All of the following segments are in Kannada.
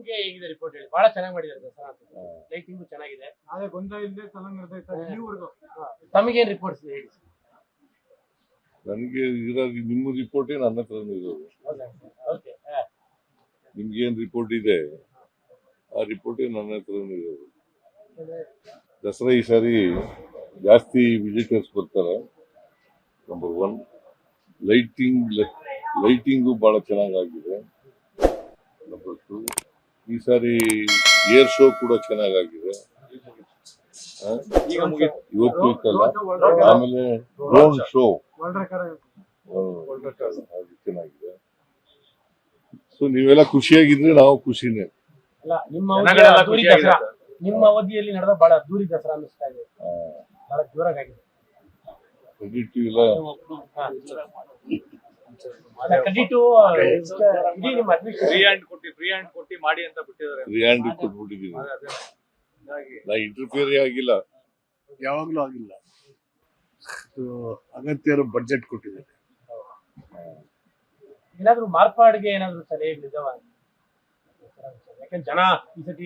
ಲೈಟಿಂಗ್ಗೆ ಹೇಗಿದೆ ರಿಪೋರ್ಟ್ ಹೇಳಿ. ಬಹಳ ಚೆನ್ನಾಗಿ ಮಾಡಿದ್ದಾರೆ ದಸರಾ ಅಂತ. ಲೈಟಿಂಗು ಚೆನ್ನಾಗಿದೆ. ಅದೇ ಗೊಂದಲ ಇಲ್ಲದೆ ಚೆನ್ನಾಗಿ ನಡೆದೈತೆ ಇಲ್ಲಿವರೆಗೂ. ತಮಗೇನು ರಿಪೋರ್ಟ್ಸ್ ಹೇಳಿ. ನನಗೆ ಇರೋದು ನಿಮ್ಮ ರಿಪೋರ್ಟೇ ನನ್ನ ಹತ್ರನೂ ಇರೋದು. ಓಕೆ, ನಿಮ್ಗೇನು ರಿಪೋರ್ಟ್ ಇದೆ ಆ ರಿಪೋರ್ಟೇ ನನ್ನ ಹತ್ರನೂ ಇರೋದು. ದಸರಾ ಈ ಸಾರಿ ಜಾಸ್ತಿ ವಿಸಿಟರ್ಸ್ ಬರ್ತಾರೆ. ನಂಬರ್ 1 ಲೈಟಿಂಗು ಬಹಳ ಚೆನ್ನಾಗಾಗಿದೆ. ನಂಬರ್ 2 ಈ ಸಾರಿ ಏರ್ ಶೋ ಕೂಡ ಚೆನ್ನಾಗಾಗಿದೆ. ಇವತ್ತು ಇತ್ತಲ್ಲ, ಆಮೇಲೆ ಡ್ರೋನ್ ಶೋ ಅದು ಚೆನ್ನಾಗಿದೆ. ಸೊ ನೀವೆಲ್ಲ ಖುಷಿಯಾಗಿದ್ರೆ ನಾವು ಖುಷಿನೇ. ಅಲ್ಲ, ನಿಮ್ಮ ಅವಧಿಯಲ್ಲಿ ನಡೆದ ಬಹಳ ಅದ್ದೂರಿ ದಸರಾ ಅನ್ನಿಸ್ತಾ ಇದೆ. ಬಹಳ ಜೋರಾಗಿದೆ. ಫ್ರೀ ಹ್ಯಾಂಡ್ ಕೊಟ್ಟಿ ಮಾಡಿ ಅಂತ ಬಿಟ್ಟಿದ್ದಾರೆ. ಫ್ರೀ ಹ್ಯಾಂಡ್ ಕೊಟ್ಬಿಟ್ಟಿದ್ದೀವಿ. ನಾ ಇಂಟರ್ಫಿಯರ್ ಆಗಿಲ್ಲ, ಯಾವಾಗ್ಲೂ ಆಗಿಲ್ಲ. ಅಗತ್ಯ ಬಡ್ಜೆಟ್ ಕೊಟ್ಟಿದ್ದಾರೆ. ಏನಾದ್ರು ಮಾರ್ಪಾಡಿಗೆ ಏನಾದ್ರು ಸಲಹೆ ನಿಜವ? ಯಾಕಂದ್ರೆ ಜನ ಈ ಸತಿ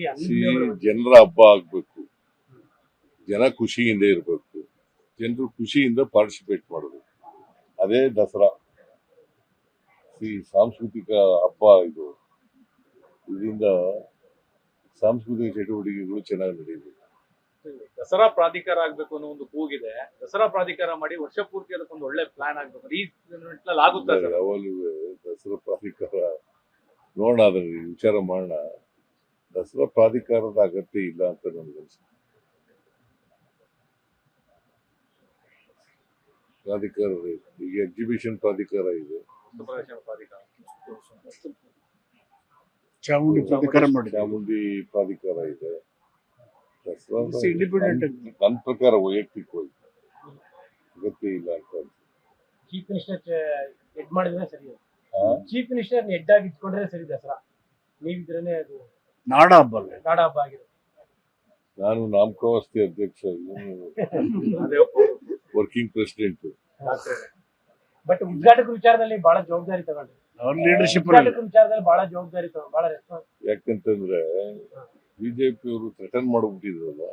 ಜನರ ಹಬ್ಬ ಆಗ್ಬೇಕು, ಜನ ಖುಷಿಯಿಂದ ಇರ್ಬೇಕು, ಜನರು ಖುಷಿಯಿಂದ ಪಾರ್ಟಿಸಿಪೇಟ್ ಮಾಡಬೇಕು. ಅದೇ ದಸರಾ. ಈ ಸಾಂಸ್ಕೃತಿಕ ಹಬ್ಬ ಇದು. ಇದರಿಂದ ಸಾಂಸ್ಕೃತಿಕ ಚಟುವಟಿಕೆಗಳು ಚೆನ್ನಾಗಿ ನಡೆಯಬೇಕು. ದಸರಾ ಪ್ರಾಧಿಕಾರ ಆಗ್ಬೇಕು ಅನ್ನೋ ಒಂದು ಕೂಗಿದೆ. ದಸರಾ ಪ್ರಾಧಿಕಾರ ಮಾಡಿ ವರ್ಷ ಪೂರ್ತಿ ಅದಕ್ಕೊಂದು ಒಳ್ಳೆ ಪ್ಲಾನ್ ಆಗ್ಬೇಕು. ಈ ನಿಟ್ಟಿನಲ್ಲಿ ಆಗುತ್ತಾ? ಯಾವಾಗಲೂ ದಸರಾ ಪ್ರಾಧಿಕಾರ ನೋಡೋಣ, ಅದನ್ನ ವಿಚಾರ ಮಾಡೋಣ. ದಸರಾ ಪ್ರಾಧಿಕಾರದ ಅಗತ್ಯ ಇಲ್ಲ ಅಂತ ನನಗನ್ಸುತ್ತೆ. ಪ್ರಾಧಿಕಾರ ಈಗ ಎಕ್ಸಿಬಿಷನ್ ಪ್ರಾಧಿಕಾರ ಇದೆ, ಚಾಮುಂಡಿ ಪ್ರಾಧಿಕಾರ ಮಾಡಿದೆ, ಚಾಮುಂಡಿ ಪ್ರಾಧಿಕಾರ ಇದೆ. ದಸರಾ ಇಂಡಿಪೆಂಡೆಂಟ್ ನನ್ನ ಪ್ರಕಾರ ವೈಯಕ್ತಿಕವಾಗಿ ಅಗತ್ಯ ಇಲ್ಲ ಅಂತ ಅನ್ಸುತ್ತೆ. ಚೀಫ್ ಮಿನಿಸ್ಟರ್ ಹೆಡ್ ಮಾಡಿದ್ರೆ ಸರಿ. ಚೀಫ್ ಮಿನಿಸ್ಟರ್ ಹೆಡ್ ಆಗಿ ಇಟ್ಕೊಂಡ್ರೆ ಸರಿ. ದಸರಾ ನೀವಿದ್ರೇನೆ ಅದು ನಾಡ ಹಬ್ಬ ಅಲ್ಲ, ನಾಡ ಹಬ್ಬ ಆಗಿದೆ. ನಾನು ನಾಮಕಾವಸ್ಥೆ ಅಧ್ಯಕ್ಷ, ವರ್ಕಿಂಗ್ ಪ್ರೆಸಿಡೆಂಟ್. ಬಟ್ ಉದ್ಘಾಟಕ ವಿಚಾರದಲ್ಲಿ ಬಹಳ ಜವಾಬ್ದಾರಿ ತಗೊಂಡ್ರಿ. ಅವ್ರ ಲೀಡರ್ಶಿಪ್ ಉದ್ಘಾಟಕ ವಿಚಾರದಲ್ಲಿ ಬಹಳ ಜವಾಬ್ದಾರಿ ತಗೊಂಡು ಬಹಳ ರೆಸ್ಪಾನ್ಸ್. ಯಾಕಂತಂದ್ರೆ ಬಿಜೆಪಿ ಅವರು ಥ್ರೆಟನ್ ಮಾಡ್ಬಿಟ್ಟಿದ್ರಲ್ಲ.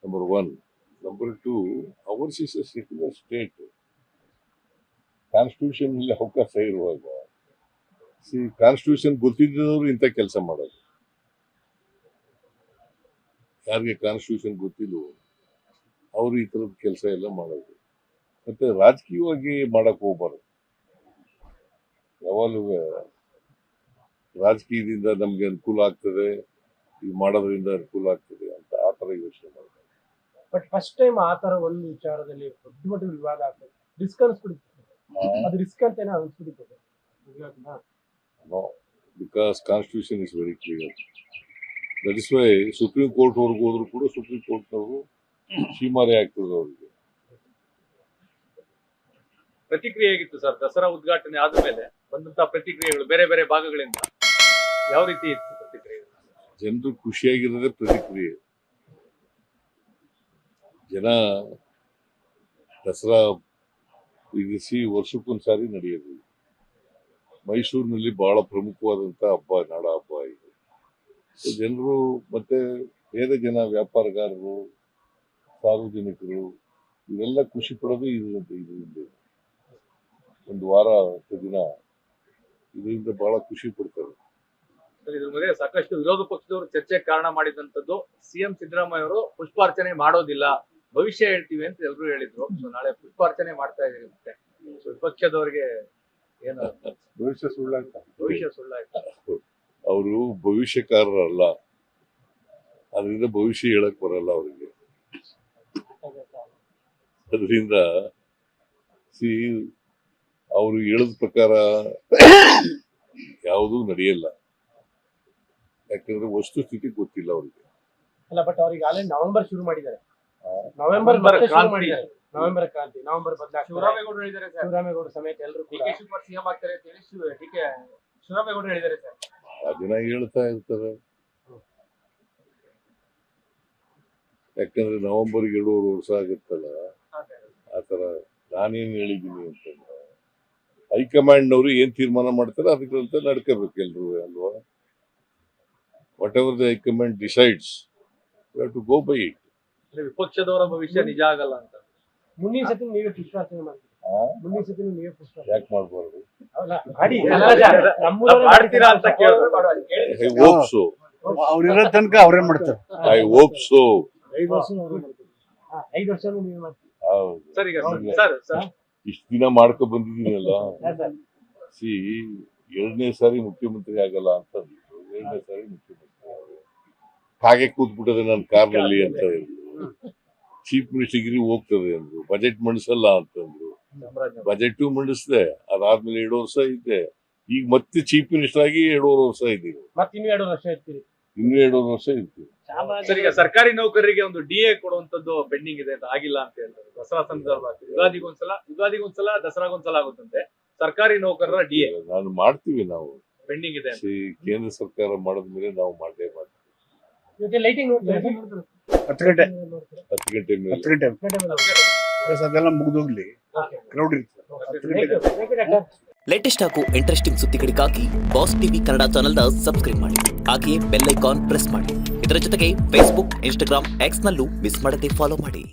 Number 1. Number 2, ours is a secular state. Constitution ಅಲ್ಲಿ ಅವಕಾಶ ಇರುವಾಗ ಕಾನ್ಸ್ಟಿಟ್ಯೂಷನ್ ಗೊತ್ತಿದ್ದವರು ಇಂಥ ಕೆಲಸ ಮಾಡೋದು. ಯಾರಿಗೆ ಕಾನ್ಸ್ಟಿಟ್ಯೂಷನ್ ಗೊತ್ತಿಲ್ವೋ ಅವರು ಈ ತರದ ಕೆಲಸ ಎಲ್ಲ ಮಾಡೋದು. ಮತ್ತೆ ರಾಜಕೀಯವಾಗಿ ಮಾಡಕ್ ಹೋಗ್ಬಾರ್ದು. ಯಾವಾಗಲೂ ರಾಜಕೀಯದಿಂದ ನಮ್ಗೆ ಅನುಕೂಲ ಆಗ್ತದೆ, ಈಗ ಮಾಡೋದ್ರಿಂದ ಅನುಕೂಲ ಆಗ್ತದೆ ಅಂತ ಆ ತರ ಯೋಚನೆ ಮಾಡ್ತಾರೆ. ಬಟ್ ಫಸ್ಟ್ ಟೈಮ್ ಆ ತರ ಒಂದು ವಿಚಾರದಲ್ಲಿ ದೊಡ್ಡ ಮಟ್ಟ ವಿವಾದ ಆಗ್ತದೆ. ರಿಸ್ಕ್ ಅನ್ಸ್ಬಿಡುತ್ತೆ. ಅದು ರಿಸ್ಕ್ ಅಂತ ಅನ್ಸ್ಬಿಡುತ್ತೆ. No, because Constitution is very clear. That is why supreme court ವರ್ಗು ಹೋದ್ರು ಕೂಡ ಸುಪ್ರೀಂ ಕೋರ್ಟ್ನವರು ಸೀಮಾರೆ ಆಗ್ತದೆ ಅವರಿಗೆ. ಪ್ರತಿಕ್ರಿಯೆ ಹೇಗಿತ್ತು ಸರ್ ದಸರಾ ಉದ್ಘಾಟನೆ ಆದ್ಮೇಲೆ ಬಂದಂತಹ ಪ್ರತಿಕ್ರಿಯೆಗಳು ಬೇರೆ ಬೇರೆ ಭಾಗಗಳಿಂದ ಯಾವ ರೀತಿ ಇತ್ತು ಪ್ರತಿಕ್ರಿಯೆ? ಜನರು ಖುಷಿಯಾಗಿರೋದೇ ಪ್ರತಿಕ್ರಿಯೆ. ಜನ ದಸರಾ ಇರಿಸಿ ವರ್ಷಕ್ಕೊಂದ್ಸಾರಿ ನಡೆಯೋದು. ಮೈಸೂರಿನಲ್ಲಿ ಬಹಳ ಪ್ರಮುಖವಾದಂತ ಹಬ್ಬ, ನಾಡ ಹಬ್ಬ ಇದೆ. ಜನರು ಮತ್ತೆ ಬೇರೆ ಜನ, ವ್ಯಾಪಾರಗಾರರು, ಸಾರ್ವಜನಿಕರು ಇವೆಲ್ಲ ಖುಷಿ ಪಡೋದು ಇದರಿಂದ. ಒಂದು ವಾರ 10 ದಿನ ಇದರಿಂದ ಬಹಳ ಖುಷಿ ಪಡ್ತಾರೆ. ಇದ್ರ ಮೇಲೆ ಸಾಕಷ್ಟು ವಿರೋಧ ಪಕ್ಷದವರು ಚರ್ಚೆಗೆ ಕಾರಣ ಮಾಡಿದಂತದ್ದು ಸಿಎಂ ಸಿದ್ದರಾಮಯ್ಯ ಅವರು ಪುಷ್ಪಾರ್ಚನೆ ಮಾಡೋದಿಲ್ಲ, ಭವಿಷ್ಯ ಹೇಳ್ತೀವಿ ಅಂತ ಎಲ್ಲರೂ ಹೇಳಿದ್ರು. ನಾಳೆ ಪುಷ್ಪಾರ್ಚನೆ ಮಾಡ್ತಾ ಇದೀವಿ. ಮತ್ತೆ ವಿಪಕ್ಷದವರಿಗೆ ಏನು ಭವಿಷ್ಯ ಸುಳ್ಳಾಯ್ತಾ? ಅವರು ಭವಿಷ್ಯಕಾರರಲ್ಲ, ಅದರಿಂದ ಭವಿಷ್ಯ ಹೇಳಕ್ ಬರಲ್ಲ ಅವರಿಗೆ. ಅದರಿಂದ ಅವರು ಹೇಳದ ಪ್ರಕಾರ ಯಾವುದೂ ನಡೆಯಲ್ಲ. ಯಾಕಂದ್ರೆ ವಸ್ತುಸ್ಥಿತಿ ಗೊತ್ತಿಲ್ಲ ಅವ್ರಿಗೆ. ಅಲ್ಲ, ಬಟ್ ಅವ್ರಿಗೆ ಆಲ್ರೆಡಿ ನವೆಂಬರ್ ಶುರು ಮಾಡಿದ್ದಾರೆ. ನವೆಂಬರ್ ಕ್ರಾಂತಿ, ನವೆಂಬರ್ ಬದಲಾಗ್ತದೆ. ಶಿವರಾಮೇಗೌಡರು ಹೇಳಿದ್ದಾರೆ ಸರ್. ಶಿವರಾಮೇಗೌಡ ಸಮೇತ ಎಲ್ಲರೂ ಕೂಡ ಡಿ.ಕೆ. ಶಿವಕುಮಾರ್ ಸಿಎಂ ಆಗ್ತಾರೆ ಅಂತ ಹೇಳಿ ಶಿವರಾಮೇಗೌಡರು ಹೇಳಿದ್ದಾರೆ ಸರ್. ಅದನ್ನ ಹೇಳ್ತಾ ಇರ್ತಾರೆ. ಯಾಕಂದ್ರೆ ನವೆಂಬರ್ಗೆ 2 ವರ್ಷ ಆಗುತ್ತಲ್ಲ, ಆತರ ನಾನೇನ್ ಹೇಳಿದ್ದೀನಿ ಅಂತಂದ್ರೆ ಹೈಕಮಾಂಡ್ನವರು ಏನ್ ತೀರ್ಮಾನ ಮಾಡ್ತಾರೆ ಅದಕ್ಕಂತ ನಡ್ಕೋಬೇಕು ಎಲ್ರು ಅಲ್ವಾ. whatever the high-command decides, we have to go by it. ಅಂದ್ರೆ ವಿಪಕ್ಷದವರ ಭವಿಷ್ಯ ನಿಜ ಆಗಲ್ಲ ಅಂತ. ಮುಂದಿನ ಸತಿ ನೀವೇ ಪುಷ್ಪಾರ್ಚನೆ ಮಾಡ್ತೀರಿ. ಮುಂದಿನ ಸತಿ ನೀವೇ ಪುಷ್ಪಾರ್ಚನೆ ಯಾಕೆ ಮಾಡಬಾರ್ದು? ಮಾಡಿ. ನಾವ್ ಮಾಡ್ತೀರಾ ಅಂತ ಕೇಳಿದ್ರು. I hope so. ಅವ್ರಿರೋ ತನಕ ಅವರೇ ಮಾಡ್ತಾರೆ. I hope so. 5 ವರ್ಷ ಅವ್ರು ಮಾಡ್ತೀರಿ. 5 ವರ್ಷನೂ ನೀವೇ ಮಾಡ್ತೀರಿ. ಹೌದು. ಸರ್ ಈಗ ಸರ್ ಇಷ್ಟು ದಿನ ಮಾಡ್ಕೊ ಬಂದಿದ್ದೀನಲ್ಲ. ಸರ್ ಸಿ 2ನೇ ಸಾರಿ ಮುಖ್ಯಮಂತ್ರಿ ಆಗಲ್ಲ ಅಂತ ಅಂದಿದ್ರು. 2ನೇ ಸಾರಿ ಮುಖ್ಯಮಂತ್ರಿ ಆದ್ರು. ಹಾಗೆ ಕೂತ್ಬಿಟ್ಟದೆ ನನ್ನ ಕಾರ್ನಲ್ಲಿ ಅಂತ ಹೇಳಿದ್ರು. ಚೀಫ್ ಮಿನಿಸ್ಟರ್ಗಿರಿ ಹೋಗ್ತದೆ ಅಂದ್ರು. ಬಜೆಟ್ ಮಂಡಿಸಲ್ಲ ಅಂತಂದ್ರು. ಬಜೆಟ್ ಮಂಡಿಸ್ದೆ, ಅದಾದ್ಮೇಲೆ 2 ವರ್ಷ ಇದ್ದೆ. ಈಗ ಮತ್ತೆ ಚೀಫ್ ಮಿನಿಸ್ಟರ್ ಆಗಿ 2.5 ವರ್ಷ ಇದ್ದೀವಿ. ಮತ್ತೆ ಇನ್ನೂ 2 ವರ್ಷ ಇರ್ತೀರಿ. ಇನ್ನೂ 2.5 ವರ್ಷ ಇರ್ತೀವಿ. ಸರ್ ಈಗ ಸರ್ಕಾರಿ ನೌಕರರಿಗೆ ಒಂದು DA ಕೊಡುವಂತದ್ದು ಪೆಂಡಿಂಗ್ ಇದೆ ಅಂತ ಆಗಿಲ್ಲ ಅಂತ ಹೇಳ್ತಾರೆ. ದಸರಾ ಸಂದರ್ಭ ಯುಗಾದಿಗೊಂದ್ಸಲ ದಸರಾಗೊಂದ್ಸಲ ಆಗುತ್ತಂತೆ. ಸರ್ಕಾರಿ ನೌಕರರ DA ನಾನು ಮಾಡ್ತೀವಿ ನಾವು. ಪೆಂಡಿಂಗ್ ಇದೆ ಅಂತ. ಕೇಂದ್ರ ಸರ್ಕಾರ ಮಾಡಿದ್ಮೇಲೆ ನಾವು ಮಾಡೇ ಮಾಡ್ತೀವಿ. ಇವತ್ತು ಲೈಟಿಂಗ್ ನೋಡ್ತೀರಾ? 10 ಗಂಟೆ 10 ಗಂಟೆ ಮೇಲೆ 10 ಗಂಟೆ ಅದೆಲ್ಲ ಮುಗಿದೋಗ್ಲಿ, ಕ್ರೌಡ್ ಇರ್ತದೆ. ಲೇಟೆಸ್ಟ್ ಹಾಗೂ ಇಂಟ್ರೆಸ್ಟಿಂಗ್ ಸುದ್ದಿಗಳಿಗಾಗಿ ಬಾಸ್ ಟಿವಿ ಕನ್ನಡ ಚಾನೆಲ್ನ ಸಬ್ಸ್ಕ್ರೈಬ್ ಮಾಡಿ. ಹಾಗೆಯೇ ಬೆಲ್ ಐಕಾನ್ ಪ್ರೆಸ್ ಮಾಡಿ. ಇದರ ಜೊತೆಗೆ ಫೇಸ್ಬುಕ್, ಇನ್ಸ್ಟಾಗ್ರಾಮ್, ಎಕ್ಸ್ ನಲ್ಲೂ ಮಿಸ್ ಮಾಡದೆ ಫಾಲೋ ಮಾಡಿ.